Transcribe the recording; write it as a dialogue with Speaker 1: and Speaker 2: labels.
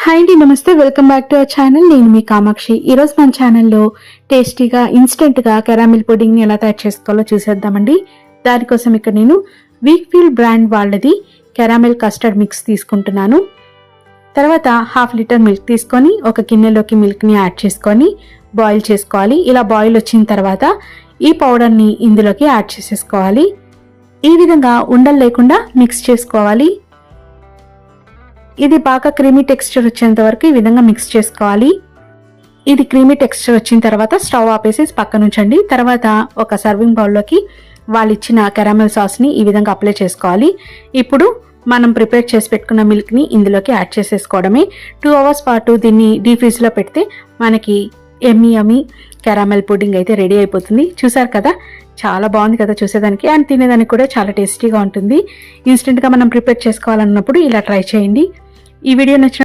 Speaker 1: Hi అండి, నమస్తే. Welcome back to our channel. నేను మీ కామాక్షి. ఈరోజు మన ఛానల్లో టేస్టీగా ఇన్స్టెంట్గా కెరామిల్ పుడింగ్ని ఎలా తయారు చేసుకోవాలో చూసేద్దామండి. దానికోసం ఇక్కడ నేను వీక్ఫీల్డ్ బ్రాండ్ వాళ్ళది కెరామిల్ కస్టర్డ్ మిక్స్ తీసుకుంటున్నాను. తర్వాత 1/2 లీటర్ మిల్క్ తీసుకొని ఒక గిన్నెలోకి మిల్క్ని యాడ్ చేసుకొని బాయిల్ చేసుకోవాలి. ఇలా బాయిల్ వచ్చిన తర్వాత ఈ పౌడర్ని ఇందులోకి యాడ్ చేసేసుకోవాలి. ఈ విధంగా ఉండలు లేకుండా మిక్స్ చేసుకోవాలి. ఇది బాగా క్రీమీ టెక్స్చర్ వచ్చేంత వరకు ఈ విధంగా మిక్స్ చేసుకోవాలి. ఇది క్రీమీ టెక్స్చర్ వచ్చిన తర్వాత స్టవ్ ఆపేసి పక్కన ఉంచండి. తర్వాత ఒక సర్వింగ్ బౌల్లోకి వాళ్ళు ఇచ్చిన కెరామెల్ సాస్ని ఈ విధంగా అప్లై చేసుకోవాలి. ఇప్పుడు మనం ప్రిపేర్ చేసి పెట్టుకున్న మిల్క్ని ఇందులోకి యాడ్ చేసేసుకోవడమే. 2 అవర్స్ పాటు దీన్ని డీప్ ఫ్రీజ్లో పెడితే మనకి ఎమ్మీ కెరామెల్ పుడింగ్ అయితే రెడీ అయిపోతుంది. చూసారు కదా, చాలా బాగుంది కదా చూసేదానికి, అండ్ తినేదానికి కూడా చాలా టేస్టీగా ఉంటుంది. ఇన్స్టెంట్గా మనం ప్రిపేర్ చేసుకోవాలన్నప్పుడు ఇలా ట్రై చేయండి. ఈ వీడియో నచ్చిన